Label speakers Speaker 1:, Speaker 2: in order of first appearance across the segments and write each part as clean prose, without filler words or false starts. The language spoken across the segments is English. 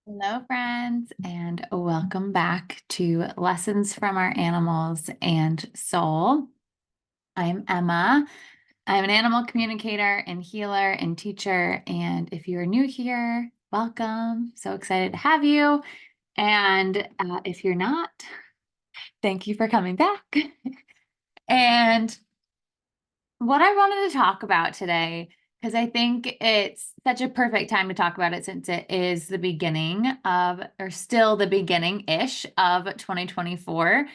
Speaker 1: Hello, friends, and welcome back to Lessons from Our Animals and Soul. I'm Emma. I'm an animal communicator and healer and teacher. And if you're new here, welcome. So excited to have you. And if you're not, thank you for coming back. And what I wanted to talk about today, because I think it's such a perfect time to talk about it since it is the beginning of, or still the beginning-ish of 2024.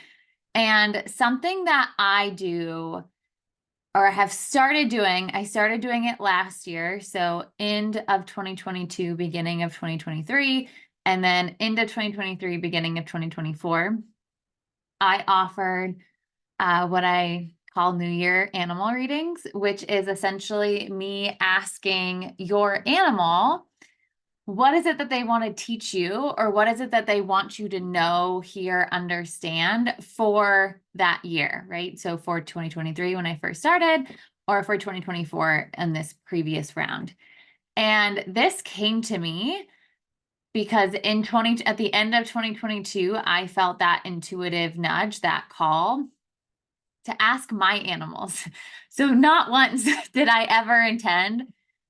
Speaker 1: And something that I do or have started doing, I started doing it last year. So end of 2022, beginning of 2023, and then into 2023, beginning of 2024, I offered what I call New Year animal readings, which is essentially me asking your animal, what is it that they want to teach you, or what is it that they want you to know, hear, understand for that year, right? So for 2023, when I first started, or for 2024 in this previous round. And this came to me because at the end of 2022, I felt that intuitive nudge, that call to ask my animals. So not once did I ever intend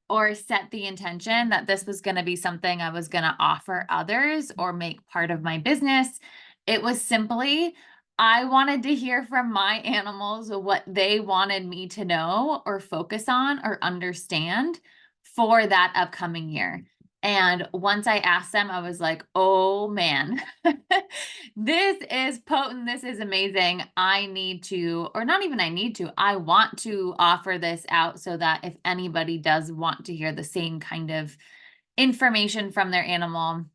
Speaker 1: or set the intention that this was going to be something I was going to offer others or make part of my business. It was simply, I wanted to hear from my animals what they wanted me to know or focus on or understand for that upcoming year. And once I asked them, I was like, oh man, this is potent. This is amazing. I need to, or not even I need to, I want to offer this out so that if anybody does want to hear the same kind of information from their animal,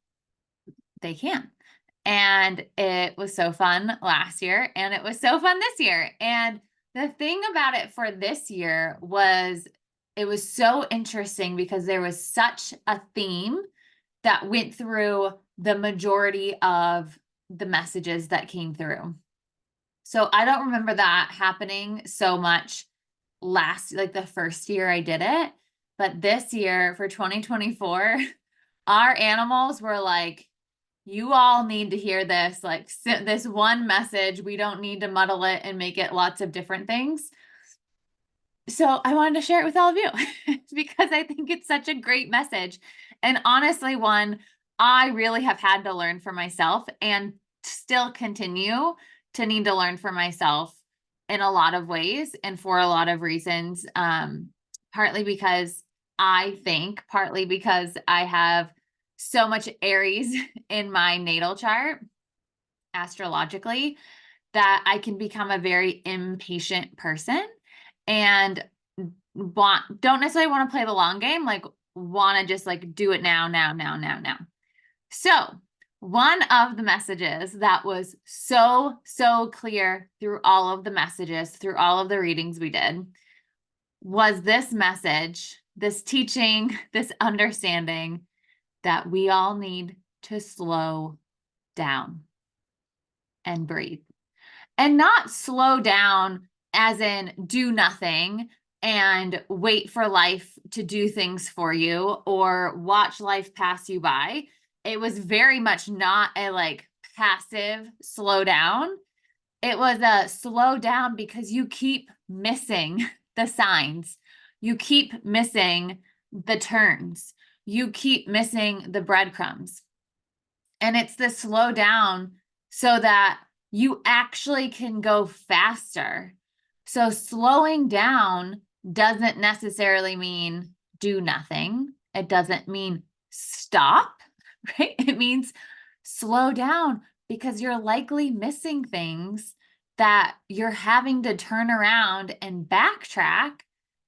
Speaker 1: they can. And it was so fun last year, and it was so fun this year. And the thing about it for this year was it was so interesting because there was such a theme that went through the majority of the messages that came through. So I don't remember that happening so much like the first year I did it. But this year for 2024, our animals were like, you all need to hear this, like this one message. We don't need to muddle it and make it lots of different things. So I wanted to share it with all of you because I think it's such a great message. And honestly, one I really have had to learn for myself and still continue to need to learn for myself in a lot of ways and for a lot of reasons. Partly because partly because I have so much Aries in my natal chart astrologically that I can become a very impatient person and don't necessarily want to play the long game, like want to just like do it now, now, now, now, now. So one of the messages that was so clear through all of the messages, through all of the readings we did, was this message, this teaching, this understanding that we all need to slow down and breathe. And not slow down as in do nothing and wait for life to do things for you or watch life pass you by. It was very much not a like passive slow down. It was a slow down because you keep missing the signs. You keep missing the turns. You keep missing the breadcrumbs. And it's the slow down so that you actually can go faster. So slowing down doesn't necessarily mean do nothing. It doesn't mean stop, right? It means slow down because you're likely missing things that you're having to turn around and backtrack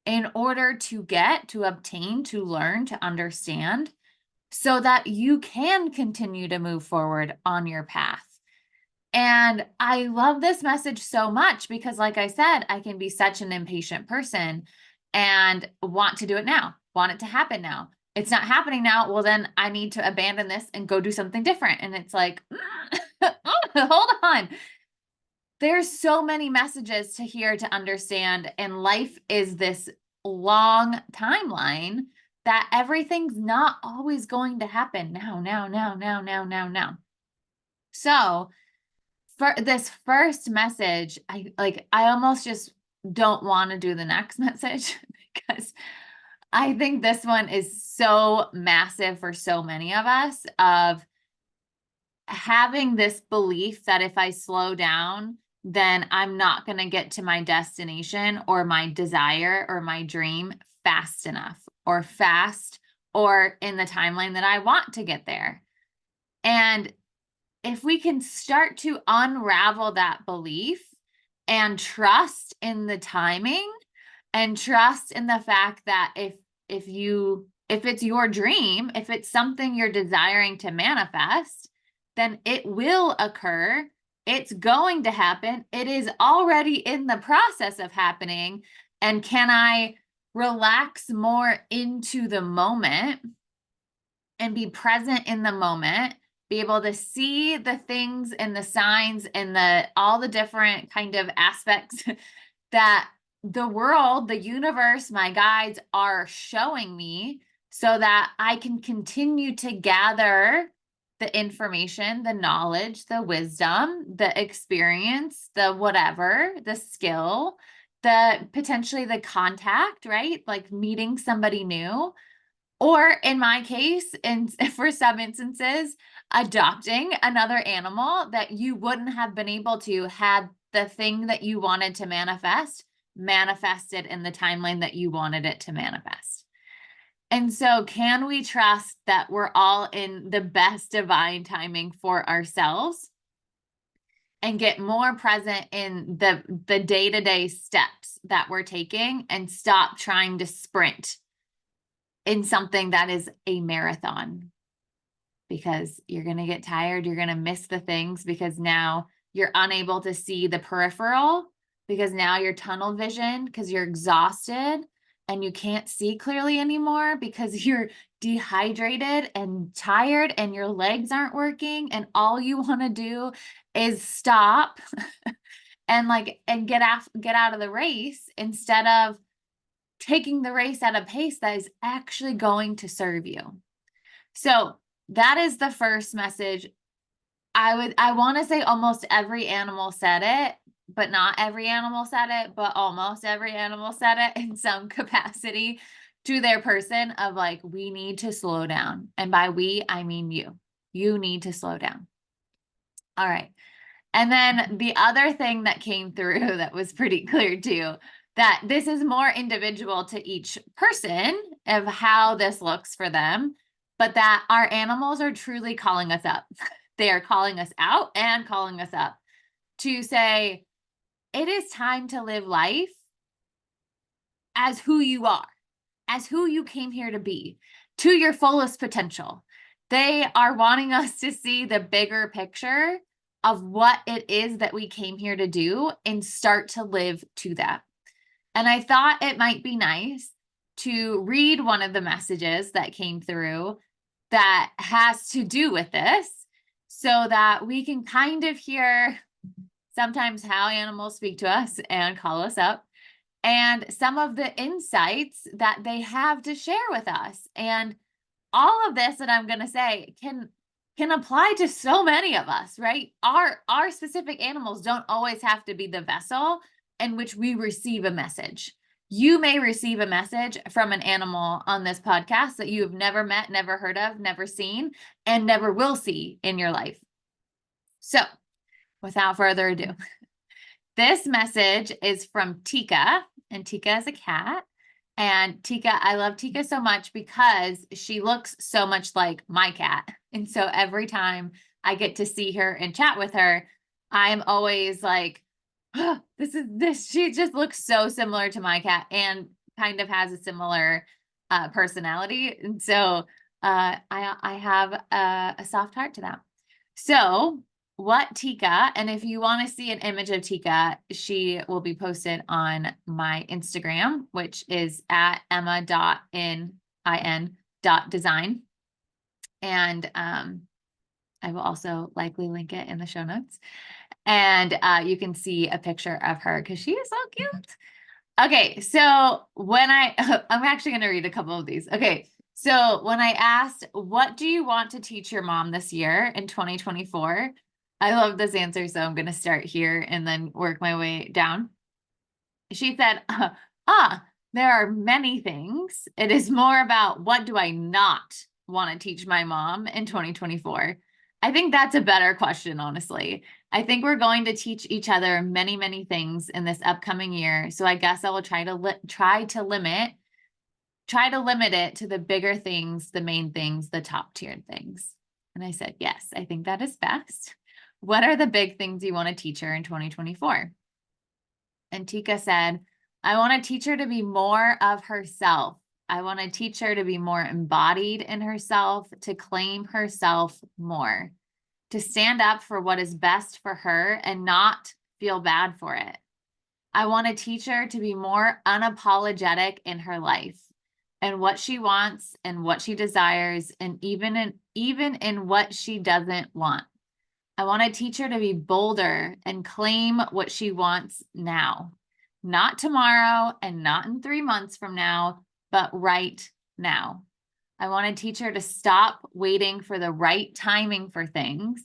Speaker 1: in order to get, to obtain, to learn, to understand so that you can continue to move forward on your path. And I love this message so much because, like I said, I can be such an impatient person and want to do it now, want it to happen now. It's not happening now. Well, then I need to abandon this and go do something different. And it's like, hold on. There's so many messages to hear to understand. And life is this long timeline that everything's not always going to happen now. So for this first message, I almost just don't want to do the next message because I think this one is so massive for so many of us, of having this belief that if I slow down, then I'm not going to get to my destination or my desire or my dream fast enough or fast or in the timeline that I want to get there. And if we can start to unravel that belief and trust in the timing and trust in the fact that if it's your dream, if it's something you're desiring to manifest, then it will occur. It's going to happen. It is already in the process of happening. And can I relax more into the moment and be present in the moment, be able to see the things and the signs and all the different kind of aspects that the world, the universe, my guides are showing me, so that I can continue to gather the information, the knowledge, the wisdom, the experience, the whatever, the skill, the potentially the contact, right? Like meeting somebody new. Or in my case, and for some instances, adopting another animal that you wouldn't have been able to had the thing that you wanted to manifest manifested in the timeline that you wanted it to manifest. And so can we trust that we're all in the best divine timing for ourselves and get more present in the day-to-day steps that we're taking and stop trying to sprint in something that is a marathon? Because you're going to get tired. You're going to miss the things because now you're unable to see the peripheral, because now you're tunnel vision because you're exhausted and you can't see clearly anymore because you're dehydrated and tired and your legs aren't working. And all you want to do is stop and get out of the race instead of taking the race at a pace that is actually going to serve you. So that is the first message. I want to say almost every animal said it, but not every animal said it, but almost every animal said it in some capacity to their person of like, we need to slow down. And by we, I mean you. You need to slow down. All right. And then the other thing that came through that was pretty clear too, that this is more individual to each person of how this looks for them, but that our animals are truly calling us up. They are calling us out and calling us up to say, it is time to live life as who you are, as who you came here to be, to your fullest potential. They are wanting us to see the bigger picture of what it is that we came here to do and start to live to that. And I thought it might be nice to read one of the messages that came through that has to do with this, so that we can kind of hear sometimes how animals speak to us and call us up, and some of the insights that they have to share with us. And all of this that I'm going to say can apply to so many of us, right? Our specific animals don't always have to be the vessel in which we receive a message. You may receive a message from an animal on this podcast that you have never met, never heard of, never seen, and never will see in your life. So without further ado, this message is from Tika, and Tika is a cat. And Tika, I love Tika so much because she looks so much like my cat. And so every time I get to see her and chat with her, I'm always like, oh, she just looks so similar to my cat and kind of has a similar personality. And so I have a soft heart to that. So what Tika, and if you want to see an image of Tika, she will be posted on my Instagram, which is at emma.in.design. And I will also likely link it in the show notes. And you can see a picture of her because she is so cute. Okay, so I'm actually going to read a couple of these. Okay, So when I asked, what do you want to teach your mom this year in 2024? I love this answer, so I'm going to start here and then work my way down. She said, there are many things. It is more about what do I not want to teach my mom in 2024? I think that's a better question, honestly. I think we're going to teach each other many, many things in this upcoming year. So I guess I will try to limit it to the bigger things, the main things, the top tiered things. And I said, yes, I think that is best. What are the big things you want to teach her in 2024? And Tika said, I want to teach her to be more of herself. I want to teach her to be more embodied in herself, to claim herself more, to stand up for what is best for her and not feel bad for it. I want to teach her to be more unapologetic in her life and what she wants and what she desires, and even in what she doesn't want. I want to teach her to be bolder and claim what she wants now, not tomorrow and not in 3 months from now, but right now. I want to teach her to stop waiting for the right timing for things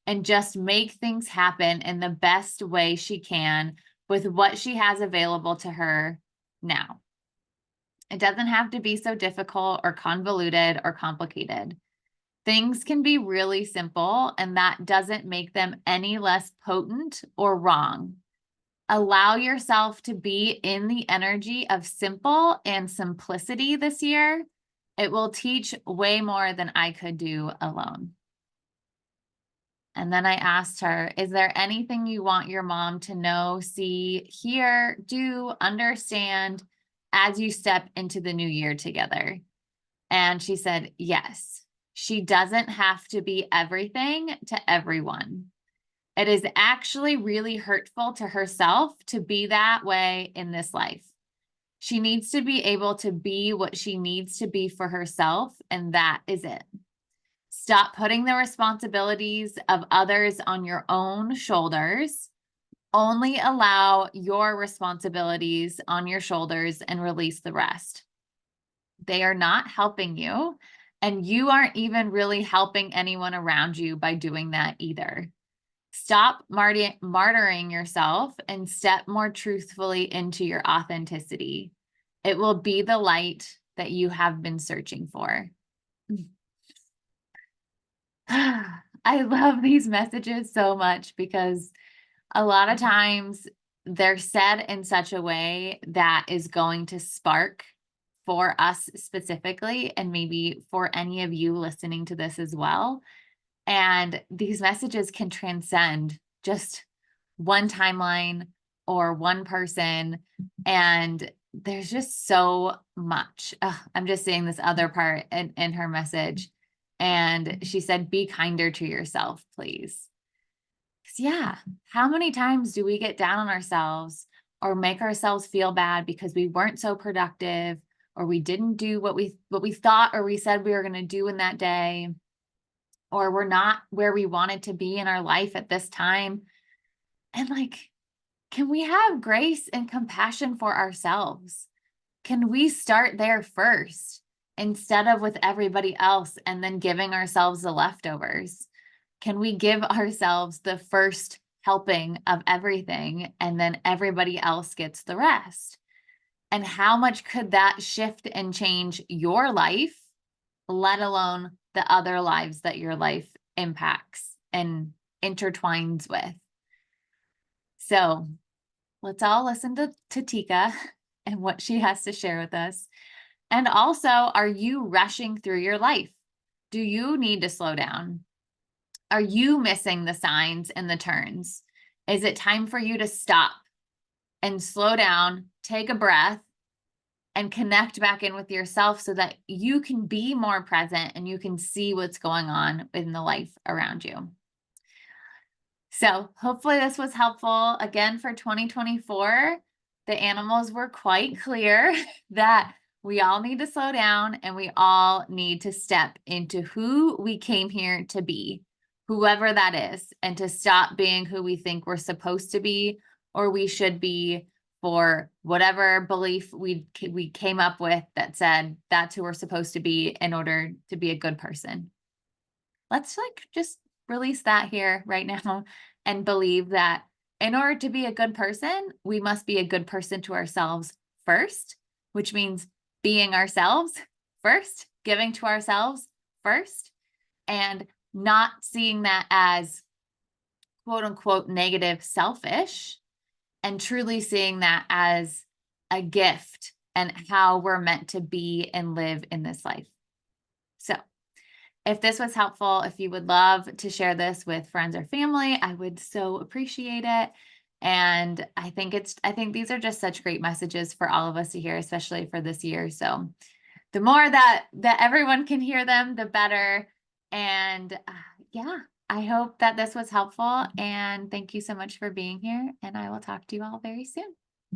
Speaker 1: and just make things happen in the best way she can with what she has available to her now. It doesn't have to be so difficult or convoluted or complicated. Things can be really simple, and that doesn't make them any less potent or wrong. Allow yourself to be in the energy of simple and simplicity this year. It will teach way more than I could do alone. And then I asked her, is there anything you want your mom to know, see, hear, do, understand as you step into the new year together? And she said, yes. She doesn't have to be everything to everyone. It is actually really hurtful to herself to be that way in this life. She needs to be able to be what she needs to be for herself, and that is it. Stop putting the responsibilities of others on your own shoulders. Only allow your responsibilities on your shoulders and release the rest. They are not helping you, and you aren't even really helping anyone around you by doing that either. Stop martyring yourself and step more truthfully into your authenticity. It will be the light that you have been searching for. I love these messages so much because a lot of times they're said in such a way that is going to spark for us specifically, and maybe for any of you listening to this as well. And these messages can transcend just one timeline or one person. And there's just so much. I'm just seeing this other part in her message. And she said, be kinder to yourself, please. Yeah, how many times do we get down on ourselves or make ourselves feel bad because we weren't so productive, or we didn't do what we thought or we said we were going to do in that day, or we're not where we wanted to be in our life at this time? And can we have grace and compassion for ourselves? Can we start there first instead of with everybody else and then giving ourselves the leftovers? Can we give ourselves the first helping of everything and then everybody else gets the rest? And how much could that shift and change your life, let alone the other lives that your life impacts and intertwines with? So let's all listen to Tika and what she has to share with us. And also, are you rushing through your life? Do you need to slow down? Are you missing the signs and the turns? Is it time for you to stop and slow down, take a breath, and connect back in with yourself so that you can be more present and you can see what's going on in the life around you? So hopefully this was helpful. Again, for 2024, the animals were quite clear that we all need to slow down and we all need to step into who we came here to be, whoever that is, and to stop being who we think we're supposed to be or we should be for whatever belief we came up with that said that's who we're supposed to be in order to be a good person. Let's like just release that here right now and believe that in order to be a good person, we must be a good person to ourselves first, which means being ourselves first, giving to ourselves first, and not seeing that as quote unquote negative, selfish, and truly seeing that as a gift and how we're meant to be and live in this life. So, if this was helpful, if you would love to share this with friends or family, I would so appreciate it. And I think these are just such great messages for all of us to hear, especially for this year. So the more that everyone can hear them, the better. And yeah, I hope that this was helpful. And thank you so much for being here. And I will talk to you all very soon.